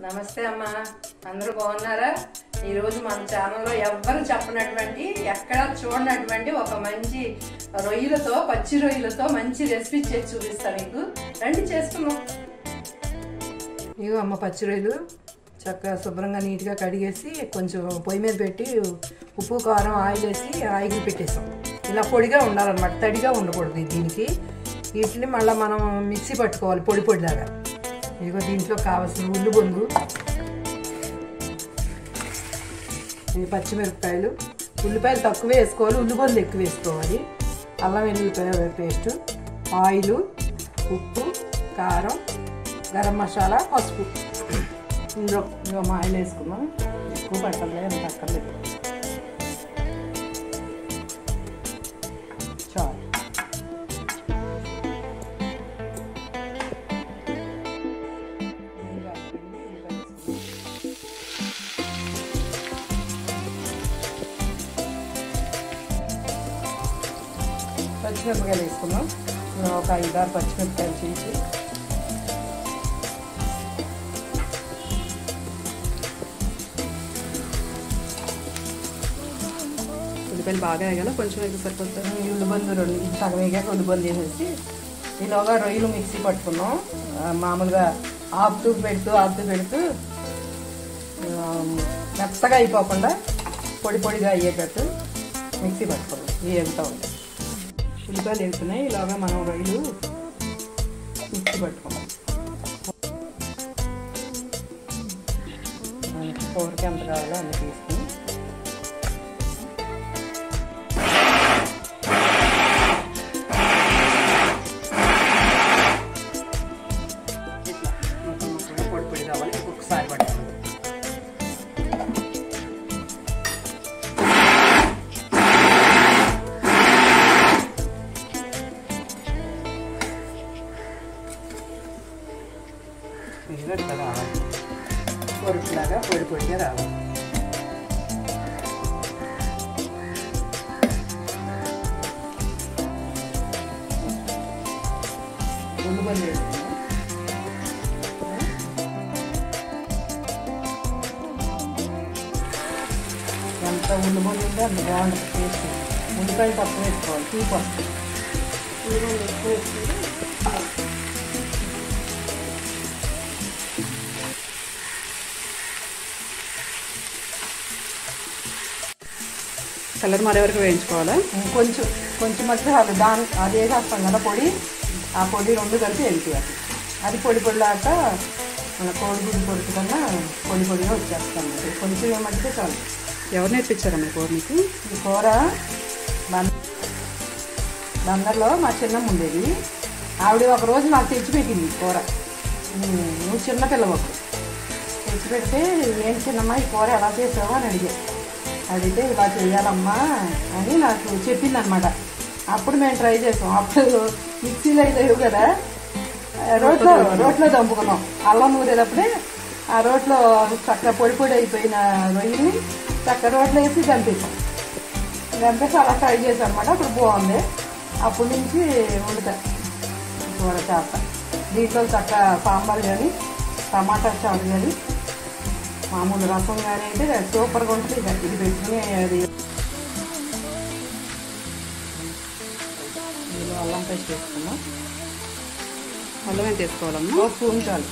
నమస్తే అమ్మా, అందరూ బాగున్నారా? ఈరోజు మన ఛానల్లో ఎవ్వరు చెప్పనటువంటి ఎక్కడ చూడనటువంటి ఒక మంచి రొయ్యలతో, పచ్చి రొయ్యలతో మంచి రెసిపీ చేసి చూపిస్తాను మీకు. రండి చేసుకున్నాం. ఇగో అమ్మ, పచ్చి రొయ్యలు చక్కగా శుభ్రంగా నీట్గా కడిగేసి కొంచెం పొయ్యి మీద పెట్టి ఉప్పు కారం ఆయిల్ వేసి ఆయిల్ పెట్టేసాం. ఇలా పొడిగా ఉండాలన్నమాట, తడిగా ఉండకూడదు. దీనికి వీటిని మళ్ళీ మనం మిక్సీ పట్టుకోవాలి పొడి పొడిలాగా. ఇదిగో దీంట్లో కావాల్సిన ఉల్లిబొందు, పచ్చిమిరపకాయలు, ఉల్లిపాయలు తక్కువ వేసుకోవాలి, ఉల్లిబొందు ఎక్కువ వేసుకోవాలి, అల్లం వెల్లుల్లిపాయ పేస్టు, ఆయిలు, ఉప్పు, కారం, గరం మసాలా, పసుపు. ఇందులో మా ఆయిల్ వేసుకున్నాం. ఎక్కువ పట్టలేదు, ఎంత అక్కర్లేదు, చాలు. పచ్చిమిరపకాయలు వేసుకున్నాం. ఒక 5-6 పచ్చిమిరపకాయలు చీల్చి, ఉల్లిపాయలు బాగా వేయాలి, కొంచెం అయితే సరిపోతుంది. ఉల్లిబందు సగం వేగాక ఉల్లిబందు వేసేసి ఈలోగా రొయ్యలు మిక్సీ పట్టుకున్నాం. మామూలుగా ఆపుతూ పెడుతూ మెత్తగా అయిపోకుండా పొడి పొడిగా అయ్యేటట్టు మిక్సీ పట్టుకున్నాం. వేగుతూ ఉంది, ఉల్లిపాయలు వేస్తున్నాయి. ఇలాగా మనం రొయ్యలు మిక్సీ పట్టుకున్నాం. కూరకి ఎంత కావాలో అన్ని తీసుకుని పొడి పొడి కావాలి. ఇంకొకసారి పట్టుకోవాలి. ఇట్లా రావాలి, పొరుకులాగా పొడి పొడిగా రావాలి. ఉల్లిబంది వేసుకున్నాం. ఎంత ఉల్లిబంది ఉంటే అంత బాగుంటుంది టేస్ట్. ఉల్లిపాయలు తక్కువ వేసుకోవాలి, తీపి వస్తుంది. ఉల్లిబంది ఎక్కువ వేసుకుంటే కలర్ మారే వరకు వేయించుకోవాలా? కొంచెం మధ్య అది వేసేస్తాం కదా పొడి, ఆ పొడి రెండు కలిపి వేయించాలి. అది పొడి పొడిలాక మన కోడిగుడ్డు పొడి కన్నా పొడి పొడిగా వచ్చేస్తాం. కొంచెం ఏమంటే చాలు. ఎవరు నేర్పించారమ్మా కూర మీకు? ఈ కూర బందర్లో మా చిన్నమ్మ ఉండేది. ఆవిడ ఒకరోజు నాకు తెచ్చిపెట్టింది కూర. నువ్వు చిన్నపిల్లవు తెచ్చిపెడితే, ఏం చిన్నమ్మ ఈ కూర ఎలా చేసావో అని అడిగితే ఇలా చేయాలమ్మా అని నాకు చెప్పింది అనమాట. అప్పుడు మేము ట్రై చేసాం. అప్పుడు మిక్సీలో అయితే లేవు కదా, రోట్లో దంపుకున్నాం. అల్లం నూరేటప్పుడే ఆ రోట్లో చక్కగా పొడి పొడి అయిపోయిన రొయ్యల్ని చక్కగా రోట్లో వేసి దంపేసాం. అలా ట్రై చేసాం అనమాట. అప్పుడు బాగుంది. అప్పటి నుంచి వండుతా కూర చేస్తా. దీంట్లో చక్కగా సాంబార్ కానీ, టమాటా చారు కానీ, మామూలు రసం కానీ అయితే సూపర్గా ఉంటుంది. ఇది పెట్టుకుని అది ఇందులో అల్లం పేస్ట్ వేసుకున్నాం. అల్లం ఎంత వేసుకోవాలమ్మా? 1 స్పూన్ చాలు.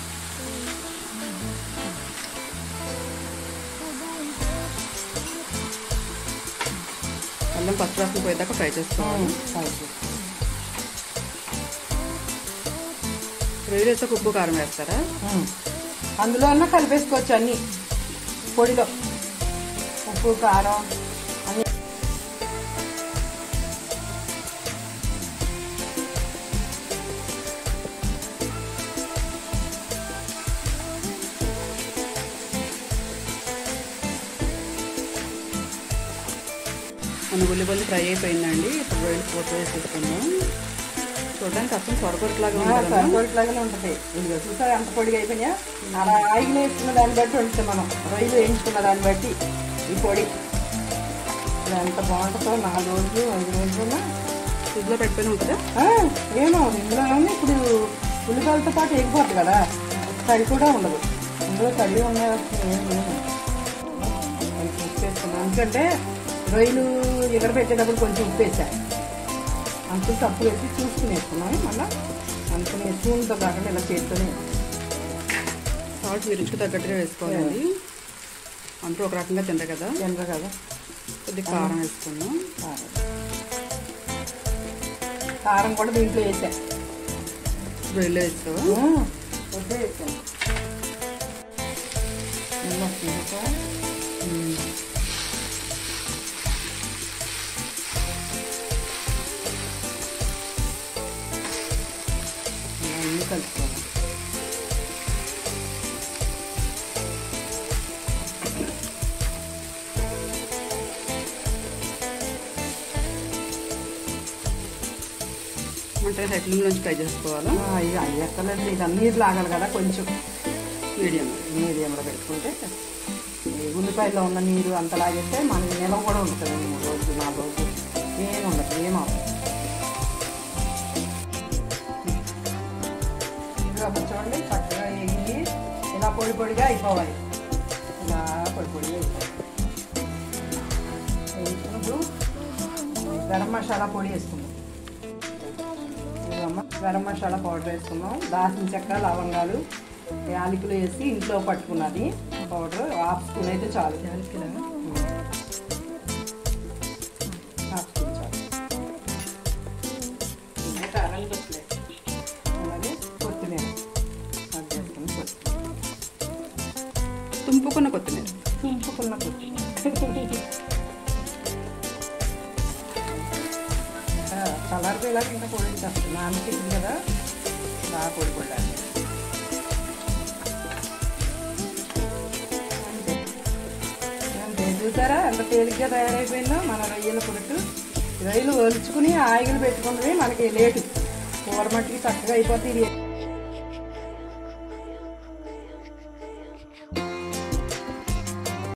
అల్లం పచ్చి రసం పోయేదాకా ఫ్రై చేసుకోవాలి. రొయ్యలు వేస్తే ఉప్పు కారం వేస్తారా? అందులో అన్నా కలిపేసుకోవచ్చు అన్నీ. పొడిలో ఉప్పు కారం అన్నీ. మన ఉల్లిపల్లి ఫ్రై అయిపోయిందండి. ఇప్పుడు రొయ్యలు పోత వేసేసుకుందాం. చూడడానికి అసలు సొరకొరట్లాగా ఉంటుంది. ఇదిగో చూసారా ఎంత పొడిగా అయిపోయినా. అలా ఆయిల్ వేసుకున్న దాన్ని బట్టి ఉంటుంది. మనం రొయ్యలు వేయించుకున్న దాన్ని బట్టి ఈ పొడి ఎంత బాగుంటుందో. 4 రోజులు 5 రోజులు ఫ్రిడ్జ్లో పెట్టుకుని ఉంటుందా? ఏమో ఇందులో ఇప్పుడు ఉల్లిపాయలతో పాటు ఎగిపోతుంది కదా, తడి కూడా ఉండదు. ఇందులో తల్లి ఉన్నాయి ఉప్పు వేసుకున్నాను, ఎందుకంటే రొయ్యలు ఎగరబెట్టేటప్పుడు కొంచెం ఉప్పు వేసాను, అంత తప్పు వేసి చూసుకుని వేసుకున్నాను. మళ్ళీ అందుకని స్పూన్తో కాకుండా ఇలా చేస్తూనే సాల్ట్ మీ రుచికి తగ్గట్టుగా వేసుకోవాలి. అంటూ ఒక రకంగా తింటారు కదా, కొద్దిగా కారం వేసుకున్నాం. కారం కూడా దీంట్లో వేసాను, రొయ్యలు వేస్తావు వద్దే వేసాను. అన్నీ కలుపుకోవాలి. అంటే హెడ్లూమ్లోంచి ఫ్రై చేసుకోవాలా? ఇది అయ్యక్కర్లేదు, ఇది నీరు లాగాలి కదా, కొంచెం మీడియంలో పెట్టుకుంటే ఉల్లిపాయలో ఉన్న నీరు అంత లాగేస్తే మనకి నిల్వ కూడా ఉంటుంది. 3 రోజులు 4 రోజులు ఏమి ఉండదు, ఏమవుతుంది. ఇలా చూడండి చక్కగా వేగి ఇలా పొడి పొడిగా అయిపోవాలి. ఇలా పొడి పొడిగా వేసుకున్నప్పుడు గరం మసాలా పొడి వేసుకుందాం. గరం మసాలా పౌడర్ వేసుకున్నాం. దాల్చిన చెక్క, లవంగాలు, యాలకులు వేసి ఇంట్లో పట్టుకున్నది పౌడర్. 1/2 స్పూన్ అయితే చాలు. యాలకులు 1/2 స్పూన్ చాలు. అలాగే కొత్తిమీర అది చేసుకుని తుంపుకున్న కొత్తిమీర కలర్కి ఇలా ఇంకా పొడి చేస్తాను. నానకెళ్ళి కదా బాగా పొడి పడాలి. అంతే చూసారా ఎంత తేలిగ్గా తయారైపోయిందో మన రొయ్యల పులుసు. రొయ్యలు ఒలుచుకుని ఆయిల్ పెట్టుకున్నది మనకి లేటు, కూర మట్టికి చక్కగా అయిపోతుంది.